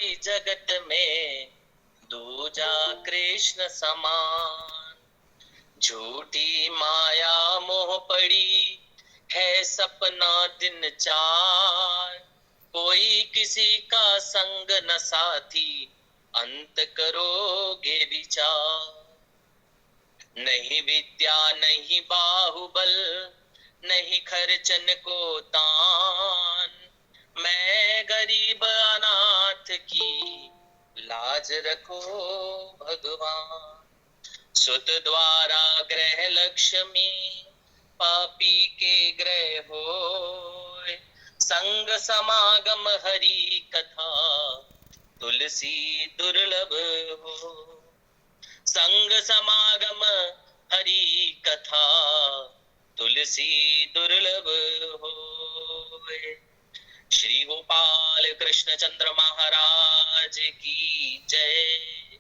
कोई जगत में दूजा कृष्ण समान। झूठी माया मोह पड़ी है सपना दिन चार। कोई किसी का संग न साथी अंत करोगे विचार। नहीं विद्या नहीं बाहुबल नहीं खर्चन को तान। मैं गरीब अनाथ की लाज रखो भगवान। सुत द्वारा ग्रह लक्ष्मी पापी के ग्रह होय। संग समागम हरि कथा तुलसी दुर्लभ हो। संग समागम हरि कथा तुलसी दुर्लभ होय। श्री गोपाल कृष्ण चंद्र महाराज की जय।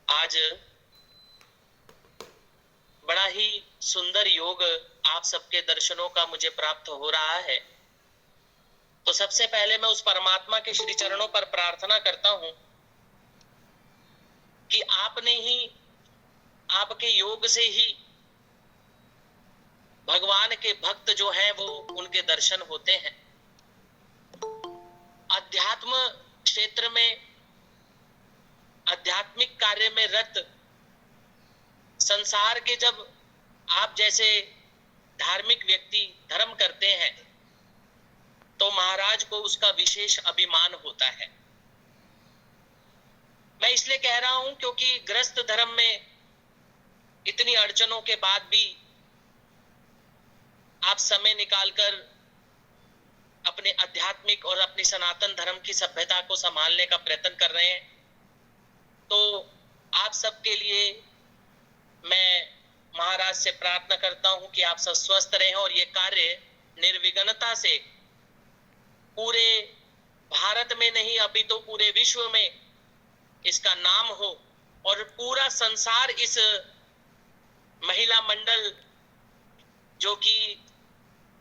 आज बड़ा ही सुंदर योग आप सबके दर्शनों का मुझे प्राप्त हो रहा है। तो सबसे पहले मैं उस परमात्मा के श्री चरणों पर प्रार्थना करता हूं कि आपने ही, आपके योग से ही भगवान के भक्त जो हैं वो उनके दर्शन होते हैं। अध्यात्म क्षेत्र में, आध्यात्मिक कार्य में रत संसार के जब आप जैसे धार्मिक व्यक्ति धर्म करते हैं तो महाराज को उसका विशेष अभिमान होता है। मैं इसलिए कह रहा हूं क्योंकि गृहस्थ धर्म में इतनी अड़चनों के बाद भी आप समय निकालकर अपने आध्यात्मिक और अपनी सनातन धर्म की सभ्यता को संभालने का प्रयत्न कर रहे हैं। तो आप सबके लिए मैं महाराज से प्रार्थना करता हूं कि आप सब स्वस्थ रहें और ये कार्य निर्विघ्नता से पूरे भारत में नहीं अभी तो पूरे विश्व में इसका नाम हो और पूरा संसार इस महिला मंडल जो कि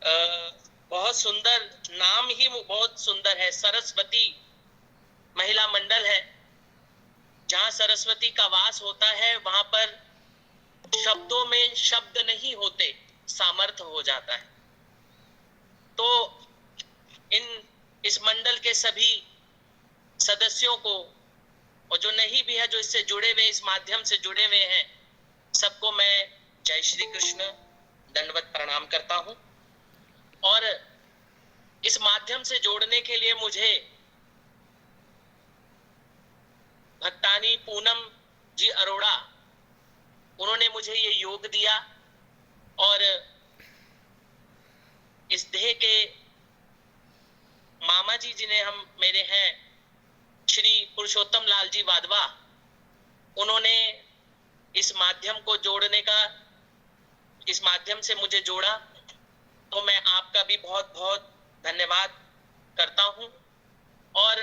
बहुत सुंदर, नाम ही बहुत सुंदर है, सरस्वती महिला मंडल है। जहां सरस्वती का वास होता है वहां पर शब्दों में शब्द नहीं होते, सामर्थ्य हो जाता है। तो इस मंडल के सभी सदस्यों को और जो नहीं भी है, जो इससे जुड़े हुए, इस माध्यम से जुड़े हुए हैं, सबको मैं जय श्री कृष्ण दंडवत प्रणाम करता हूं। और इस माध्यम से जोड़ने के लिए मुझे भक्तानी पूनम जी अरोड़ा, उन्होंने मुझे ये योग दिया और इस देह के मामा जी जिन्हें हम मेरे हैं श्री पुरुषोत्तम लाल जी वाधवा, उन्होंने इस माध्यम को जोड़ने का, इस माध्यम से मुझे जोड़ा। तो मैं आपका भी बहुत बहुत धन्यवाद करता हूं और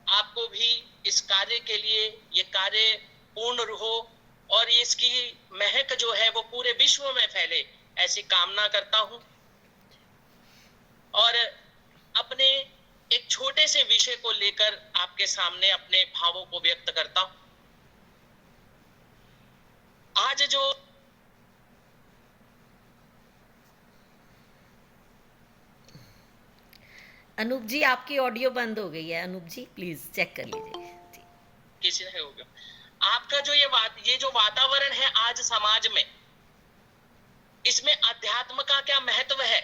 आपको भी इस कार्य के लिए, ये कार्य पूर्ण हो और इसकी महक जो है वो पूरे विश्व में फैले, ऐसी कामना करता हूं। और अपने एक छोटे से विषय को लेकर आपके सामने अपने भावों को व्यक्त करता हूं। आज जो अनूप जी, आपकी ऑडियो बंद हो गई है। अनूप जी प्लीज चेक कर लीजिए। किसी ने हो गया। आपका जो ये जो वातावरण है आज समाज में, इसमें अध्यात्म का क्या महत्व है,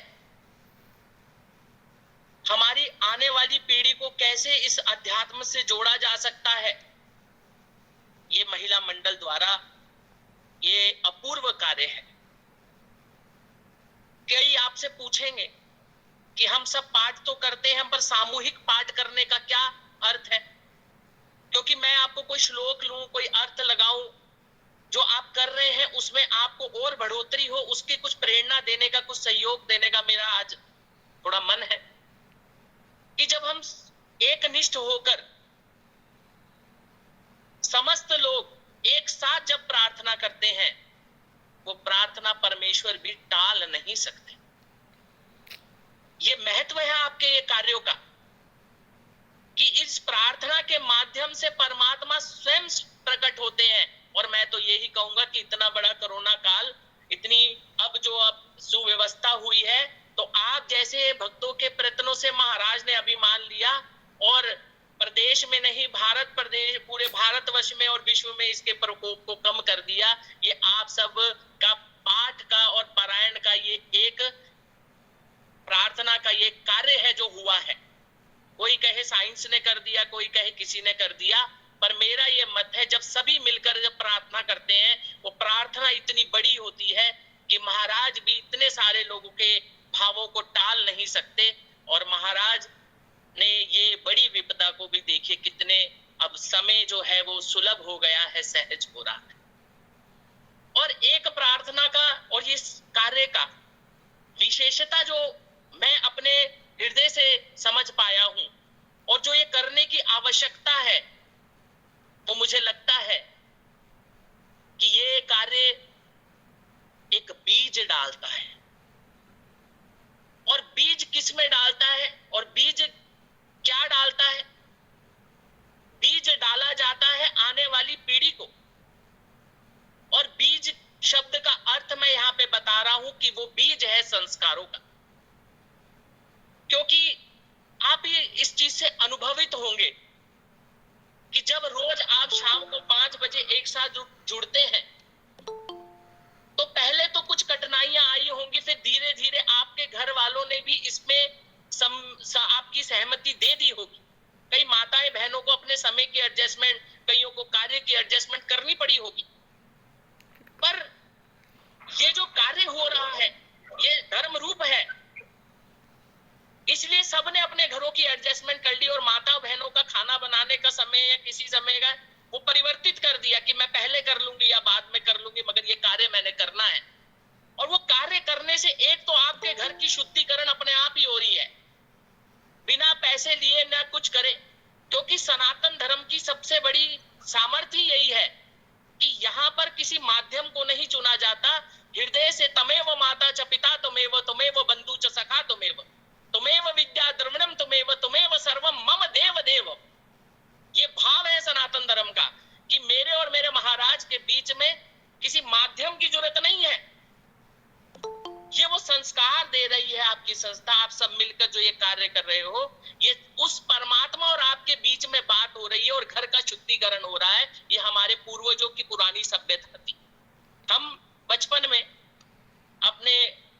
हमारी आने वाली पीढ़ी को कैसे इस अध्यात्म से जोड़ा जा सकता है, ये महिला मंडल द्वारा ये अपूर्व कार्य है। कई आपसे पूछेंगे कि हम सब पाठ तो करते हैं पर सामूहिक पाठ करने का क्या अर्थ है, क्योंकि मैं आपको कोई श्लोक लूं, कोई अर्थ लगाऊं, जो आप कर रहे हैं उसमें आपको और बढ़ोतरी हो, उसकी कुछ प्रेरणा देने का, कुछ सहयोग देने का मेरा आज थोड़ा मन है कि जब हम एक निष्ठ होकर समस्त लोग एक साथ जब प्रार्थना करते हैं, वो प्रार्थना परमेश्वर भी टाल नहीं सकते। ये महत्व है आपके ये कार्यों का। से परमात्मा स्वयं प्रकट होते हैं। और मैं तो यही कहूंगा कि इतना बड़ा कोरोना काल, इतनी अब सुव्यवस्था हुई है, तो आप जैसे भक्तों के प्रयत्नों से महाराज ने अभी मान लिया, और प्रदेश में नहीं, भारत प्रदेश, पूरे भारतवर्ष में और विश्व में इसके प्रकोप को कम कर दिया। ये आप सब का पाठ का और पारायण का ये एक प्रार्थना का ये कार्य है जो हुआ है। कोई कहे साइंस ने कर दिया, कोई कहे किसी ने कर दिया, पर मेरा ये मत है जब सभी मिलकर जब प्रार्थना करते हैं, वो प्रार्थना इतनी बड़ी होती है कि महाराज भी इतने सारे लोगों के भावों को टाल नहीं सकते। और महाराज ने ये बड़ी विपदा को भी देखिए, कितने अब समय जो है वो सुलभ हो गया है, सहज हो रहा है। और एक प्रार्थना का और इस कार्य का विशेषता जो मैं अपने हृदय से समझ पाया हूं, और जो ये करने की आवश्यकता है, वो मुझे लगता है कि ये कार्य एक बीज डालता है। और बीज किस में डालता है, और बीज क्या डालता है? बीज डाला जाता है आने वाली पीढ़ी को। और बीज शब्द का अर्थ मैं यहां पे बता रहा हूं कि वो बीज है संस्कारों का। क्योंकि आप ये इस चीज से अनुभवित होंगे कि जब रोज आप शाम को 5 बजे एक साथ जुड़ते हैं, तो पहले तो कुछ कठिनाइयां आई होंगी, फिर धीरे धीरे आपके घर वालों ने भी इसमें आपकी सहमति दे दी होगी। कई माताएं बहनों को अपने समय की एडजस्टमेंट, कईयों को कार्य की एडजस्टमेंट करनी पड़ी होगी। पर ये जो कार्य हो रहा है, ये धर्म रूप है, इसलिए सबने अपने घरों की एडजस्टमेंट कर ली, और माता बहनों का खाना बनाने का समय या किसी समय का वो परिवर्तित कर दिया कि मैं पहले कर लूंगी या बाद में कर लूंगी, मगर ये कार्य मैंने करना है। और वो कार्य करने से एक तो आपके घर की शुद्धिकरण अपने आप ही हो रही है, बिना पैसे लिए ना कुछ करे। क्योंकि सनातन धर्म की सबसे बड़ी सामर्थ्य यही है कि यहाँ पर किसी माध्यम को नहीं चुना जाता। हृदय से तमेव माता च पिता तुमेव, तुमेव बंधु च सखा तुमेव, तुमेव विद्या द्रविणम तुमेव, तुमेव सर्वम मम देव देव। ये भाव है सनातन धर्म का कि मेरे और मेरे महाराज के बीच में किसी माध्यम की जरूरत नहीं है। ये वो संस्कार दे रही है आपकी संस्था, आप सब मिलकर जो ये कार्य कर रहे हो, ये उस परमात्मा और आपके बीच में बात हो रही है, और घर का शुद्धिकरण हो रहा है। ये हमारे पूर्वजों की पुरानी सभ्यता थी। हम बचपन में अपने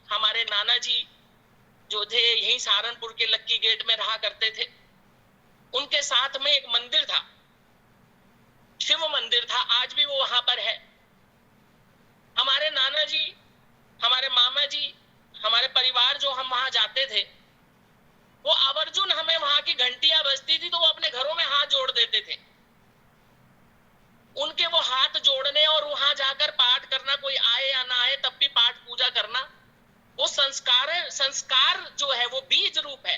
हमारे नाना जी जो थे, यही सहारनपुर के लक्की गेट में रहा करते थे, उनके साथ में एक मंदिर था, शिव मंदिर था, आज भी वो वहां पर है। हमारे नाना जी, हमारे मामा जी, हमारे परिवार जो हम वहां जाते थे, वो आवर्जुन हमें वहां की घंटियां बजती थी तो वो अपने घरों में हाथ जोड़ देते थे। उनके वो हाथ जोड़ने और वहां जाकर पाठ करना, कोई आए या ना आए तब भी पाठ पूजा करना, वो संस्कार जो है वो बीज रूप है,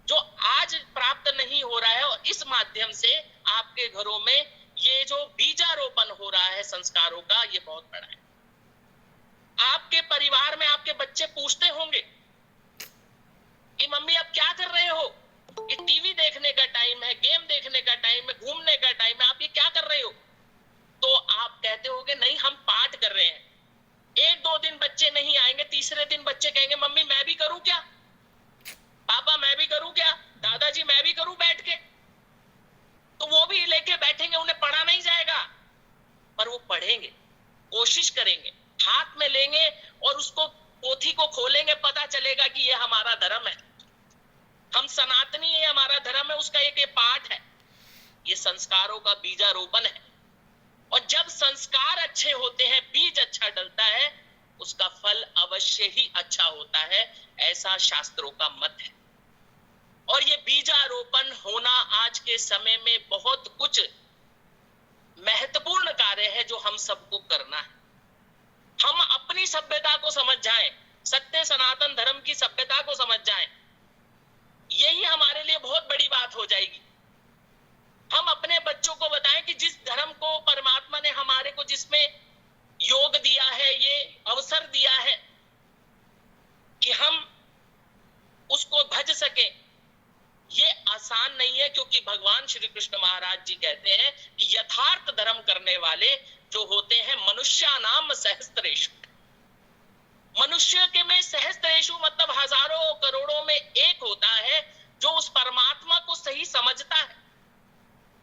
जो आज प्राप्त नहीं हो रहा है। और इस माध्यम से आपके घरों में ये जो बीजारोपण हो रहा है संस्कारों का, ये बहुत बड़ा है। आपके परिवार में आपके बच्चे पूछते होंगे कि मम्मी आप क्या कर रहे हो, ये टीवी देखने का टाइम है, गेम देखने का टाइम है, घूमने का टाइम है, आप ये क्या कर रहे हो? तो आप कहते होगे नहीं हम पाठ कर रहे हैं। 1-2 दिन बच्चे नहीं आएंगे, तीसरे दिन बच्चे कहेंगे मम्मी मैं भी करूं क्या, पापा मैं भी करूं क्या, दादाजी मैं भी करूं बैठ के। तो वो भी लेके बैठेंगे, उन्हें पढ़ा नहीं जाएगा, पर वो पढ़ेंगे, कोशिश करेंगे, हाथ में लेंगे और उसको पोथी को खोलेंगे, पता चलेगा कि ये हमारा धर्म है, हम सनातनी है, हमारा धर्म है, उसका एक पाठ है। ये संस्कारों का बीजारोपण है। और जब संस्कार अच्छे होते हैं, बीज अच्छा डलता है, उसका फल अवश्य ही अच्छा होता है, ऐसा शास्त्रों का मत है। और ये बीजारोपण होना आज के समय में बहुत कुछ महत्वपूर्ण कार्य है जो हम सबको करना है। हम अपनी सभ्यता को समझ जाएं, सत्य सनातन धर्म की सभ्यता को समझ जाएं, यही हमारे लिए बहुत बड़ी बात हो जाएगी। हम अपने बच्चों को बताएं कि जिस धर्म को परमात्मा ने हमारे को जिसमें योग दिया है, ये अवसर दिया है कि हम उसको भज सके, ये आसान नहीं है, क्योंकि भगवान श्री कृष्ण महाराज जी कहते हैं कि यथार्थ धर्म करने वाले जो होते हैं मनुष्यानाम सहस्त्रेषु, मनुष्य के में सहस्त्रेषु मतलब हजारों करोड़ों में एक होता है जो उस परमात्मा को सही समझता है,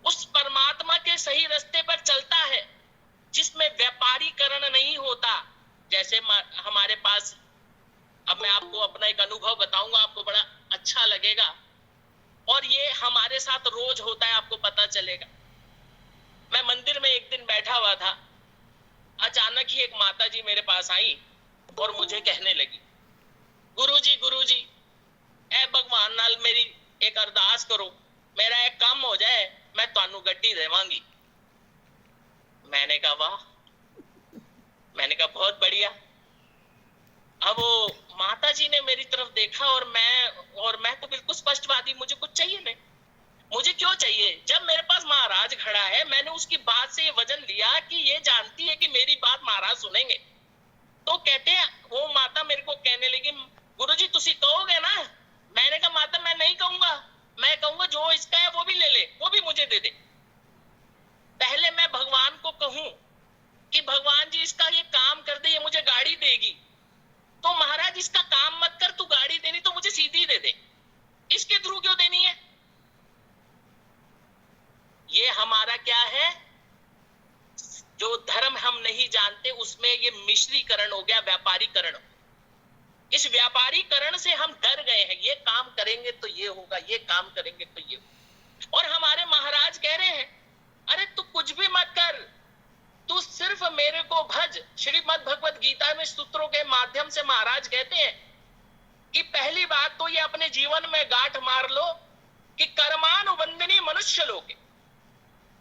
उस परमात्मा के सही रास्ते पर चलता है, जिसमें व्यापारीकरण नहीं होता। जैसे हमारे पास, अब मैं आपको अपना एक अनुभव बताऊंगा, आपको बड़ा अच्छा लगेगा, और ये हमारे साथ रोज होता है, आपको पता चलेगा। मैं मंदिर में एक दिन बैठा हुआ था, अचानक ही एक माता जी मेरे पास आई और मुझे कहने लगी, गुरुजी ए भगवान नाल मेरी एक अरदास करो, मेरा एक काम हो जाए, मैं तानू गड्डी देवांगी। मैंने कहा वाह, मैंने कहा बहुत बढ़िया। अब वो माता जी ने मेरी तरफ देखा और मैं तो बिल्कुल स्पष्टवादी, मुझे कुछ चाहिए नहीं। मुझे क्यों चाहिए जब मेरे पास महाराज खड़ा है? मैंने उसकी बात से ये वजन लिया कि ये जानती है कि मेरी बात महाराज सुनेंगे। तो कहते हैं, वो माता मेरे को कहने लगी, गुरुजी तुसी कहोगे ना? मैंने कहा माता मैं नहीं कहूंगा, मैं कहूंगा जो इसका है वो भी ले ले, वो भी मुझे दे दे। पहले मैं भगवान को कहूं कि भगवान जी इसका ये काम कर दे, ये मुझे गाड़ी देगी, तो महाराज इसका काम मत कर, तू गाड़ी देनी तो मुझे सीधी दे दे, इसके थ्रू क्यों देनी है? ये हमारा क्या है, जो धर्म हम नहीं जानते उसमें ये मिश्रीकरण हो गया, व्यापारीकरण। इस व्यापारीकरण से हम डर गए हैं, ये काम करेंगे तो ये होगा, ये काम करेंगे तो ये होगा। और हमारे महाराज कह रहे हैं, अरे तू कुछ भी मत कर, तू सिर्फ मेरे को भज। श्रीमद् भगवत गीता में सूत्रों के माध्यम से महाराज कहते हैं कि पहली बात तो ये अपने जीवन में गांठ मार लो कि कर्मानुबंधनी मनुष्य लोग,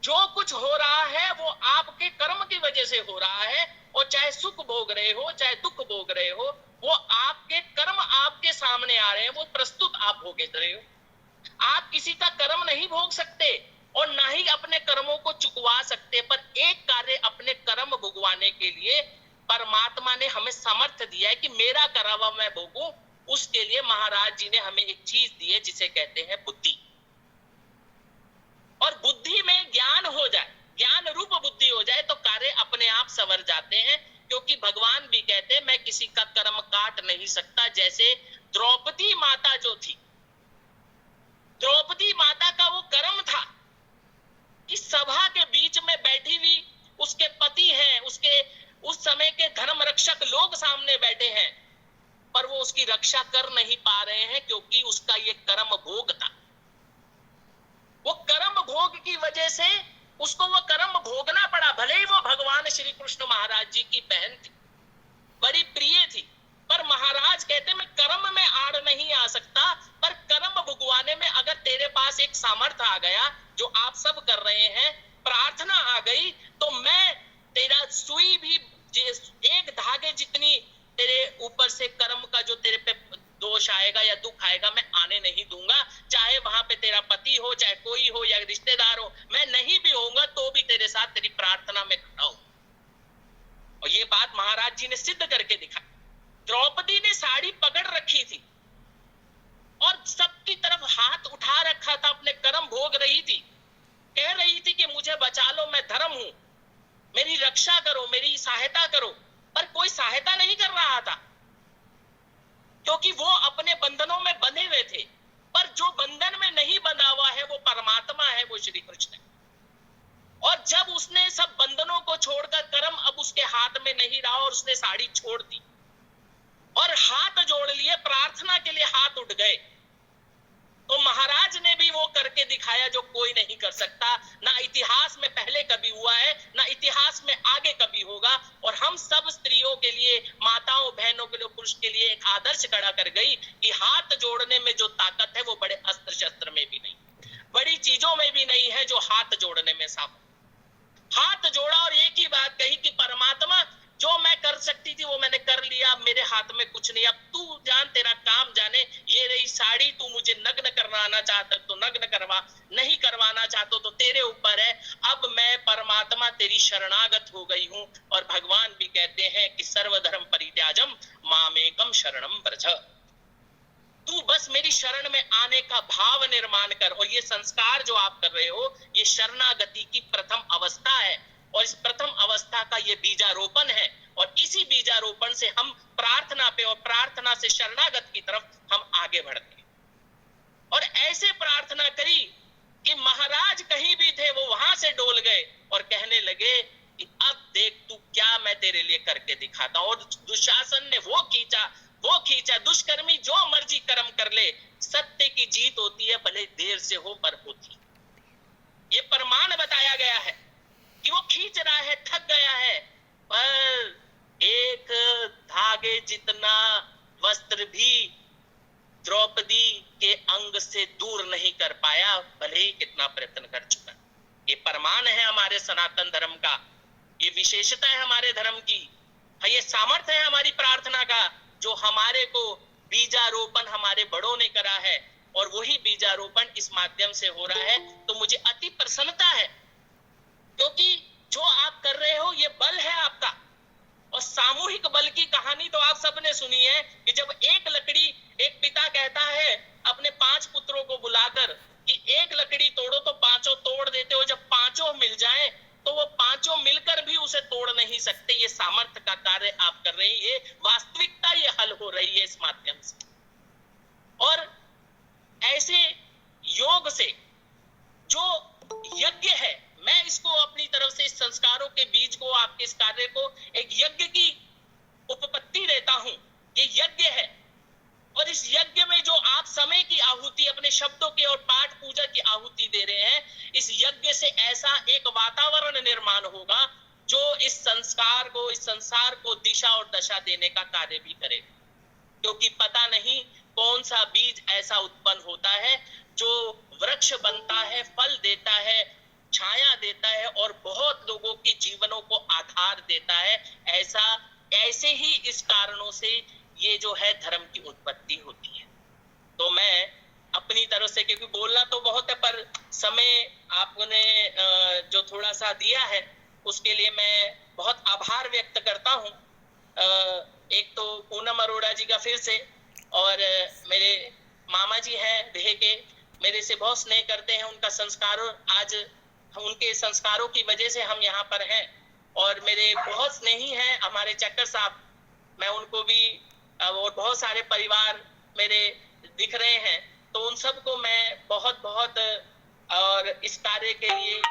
जो कुछ हो रहा है वो आपके कर्म की वजह से हो रहा है, और चाहे सुख भोग रहे हो चाहे दुख भोग रहे हो, वो आपके कर्म आपके सामने आ रहे हैं, वो प्रस्तुत आप भोग रहे हो। आप किसी का कर्म नहीं भोग सकते और ना ही अपने कर्मों को चुकवा सकते, पर एक कार्य अपने कर्म भुगवाने के लिए परमात्मा ने हमें सामर्थ्य दिया है कि मेरा करा हुआ मैं भोगूं। उसके लिए महाराज जी ने हमें एक चीज दी है जिसे कहते हैं बुद्धि। और बुद्धि में ज्ञान हो जाए, ज्ञान रूप बुद्धि हो जाए तो कार्य अपने आप संवर जाते हैं, क्योंकि भगवान भी कहते हैं मैं किसी का कर्म काट नहीं सकता। जैसे द्रौपदी माता जो थी, द्रौपदी माता का वो कर्म था कि सभा के बीच में बैठी हुई, उसके पति हैं, उसके उस समय के धर्म रक्षक लोग सामने बैठे हैं, पर वो उसकी रक्षा कर नहीं पा रहे हैं, क्योंकि उसका ये कर्म भोग था। वो कर्म भोग की वजह से उसको वो कर्म भोगना पड़ा। भले ही वो भगवान श्री कृष्ण महाराज जी की बहन थी, बड़ी प्रिय थी, पर महाराज कहते मैं कर्म में आड़ नहीं आ सकता, पर कर्म भुगवाने में अगर तेरे पास एक सामर्थ्य आ गया, जो आप सब कर रहे हैं, प्रार्थना आ गई, तो मैं तेरा सुई भी एक धागे जितनी तेरे ऊपर से कर्म का जो तेरे पे दोष आएगा या दुख आएगा, मैं आने नहीं दूंगा। चाहे वहां पे तेरा पति हो, चाहे कोई हो या रिश्तेदार हो, मैं नहीं भी होऊंगा तो भी तेरे साथ तेरी प्रार्थना में खड़ा हूं। और ये बात महाराज जी ने सिद्ध करके दिखाई। द्रौपदी ने साड़ी पकड़ रखी थी और सबकी तरफ हाथ उठा रखा था, अपने कर्म भोग रही थी, कह रही थी कि मुझे बचा लो, मैं धर्म हूं, मेरी रक्षा करो, मेरी सहायता करो, पर कोई सहायता नहीं कर रहा था, क्योंकि वो अपने बंधनों में बंधे हुए थे। पर जो बंधन में नहीं बंधा हुआ है वो परमात्मा है, वो श्री कृष्ण है। और जब उसने सब बंधनों को छोड़कर, कर्म अब उसके हाथ में नहीं रहा और उसने साड़ी छोड़ दी और हाथ जोड़ लिए, प्रार्थना के लिए हाथ उठ गए, तो महाराज ने भी वो करके दिखाया जो कोई नहीं कर सकता। ना इतिहास में पहले कभी हुआ है, ना इतिहास में आगे कभी होगा। और हम सब स्त्रियों के लिए, माताओं बहनों के लिए, पुरुष के लिए एक आदर्श खड़ा कर गई कि हाथ जोड़ने में जो ताकत है वो बड़े अस्त्र शस्त्र में भी नहीं, बड़ी चीजों में भी नहीं है जो हाथ जोड़ने में सामर्थ्य। हाथ जोड़ा और एक ही बात कही कि परमात्मा जो मैं कर सकती थी वो मैंने कर लिया, मेरे हाथ में कुछ नहीं, अब तू जान, तेरा काम जाने। ये रही साड़ी, तू मुझे नग्न करवाना चाहता तो नग्न करवा, नहीं करवाना चाहता तो तेरे ऊपर है। अब मैं परमात्मा तेरी शरणागत हो गई हूं। और भगवान भी कहते हैं कि सर्वधर्म परित्याजम मामेकम शरणम व्रज। तू बस मेरी शरण में आने का भाव निर्माण कर। और ये संस्कार जो आप कर रहे हो, ये शरणागति की प्रथम अवस्था है, और इस प्रथम अवस्था का ये बीजारोपण है, और इसी बीजारोपण से हम प्रार्थना पे और प्रार्थना से शरणागत की तरफ हम आगे बढ़ते हैं। और ऐसे प्रार्थना करी कि महाराज कहीं भी थे वो वहां से डोल गए और कहने लगे कि अब देख तू क्या मैं तेरे लिए करके दिखाता हूं। और दुशासन ने वो खींचा, दुष्कर्मी जो मर्जी कर्म कर ले, सत्य की जीत होती है, भले देर से हो पर होती। ये प्रमाण बताया गया है कि वो खींच रहा है, थक गया है, पर एक धागे जितना वस्त्र भी द्रौपदी के अंग से दूर नहीं कर पाया, भले ही कितना प्रयत्न कर चुका। ये प्रमाण है हमारे सनातन धर्म का, ये विशेषता है हमारे धर्म की, ये सामर्थ्य है हमारी प्रार्थना का, जो हमारे को बीजारोपण हमारे बड़ों ने करा है, और वही बीजारोपण इस माध्यम से हो रहा है। तो मुझे अति प्रसन्नता है, क्योंकि जो आप कर रहे हो ये बल है आपका। और सामूहिक बल की कहानी तो आप सबने सुनी है कि जब एक लकड़ी, एक पिता कहता है अपने 5 पुत्रों को बुलाकर कि एक लकड़ी तोड़ो, तो पांचों तोड़ देते हो। जब पांचों मिल जाएं तो वो पांचों मिलकर भी उसे तोड़ नहीं सकते। ये सामर्थ्य का कार्य आप कर रहे हैं, ये वास्तविकता ये हल हो रही है इस माध्यम से। और ऐसे योग से जो यज्ञ है, मैं इसको अपनी तरफ से इस संस्कारों के बीज को, आपके इस कार्य को एक यज्ञ की उपपत्ति देता हूं। ये यज्ञ है, और इस यज्ञ में जो आप समय की आहुति, अपने शब्दों की और पाठ पूजा की आहुति दे रहे हैं, इस यज्ञ से ऐसा एक वातावरण निर्माण होगा जो इस संस्कार को, इस संसार को दिशा और दशा देने का कार्य भी करेगा। क्योंकि पता नहीं कौन सा बीज ऐसा उत्पन्न होता है जो वृक्ष बनता है, फल देता है, छाया देता है, और बहुत लोगों के जीवनों को आधार देता है। ऐसे ही इस कारणों से ये जो है धर्म की उत्पत्ति होती है। तो मैं अपनी तरफ से, क्योंकि बोलना तो बहुत है, पर समय आपने जो थोड़ा सा दिया है उसके लिए मैं बहुत आभार व्यक्त करता हूं। एक तो पूनम अरोड़ा जी का फिर से, और मेरे मामा जी हैं देह के, मेरे से बहुत स्नेह करते हैं, उनका संस्कारों, आज उनके संस्कारों की वजह से हम यहाँ पर हैं। और मेरे बहुत स्नेही हैं हमारे चक्कर साहब, मैं उनको भी, और बहुत सारे परिवार मेरे दिख रहे हैं, तो उन सबको मैं बहुत बहुत और इस कार्य के लिए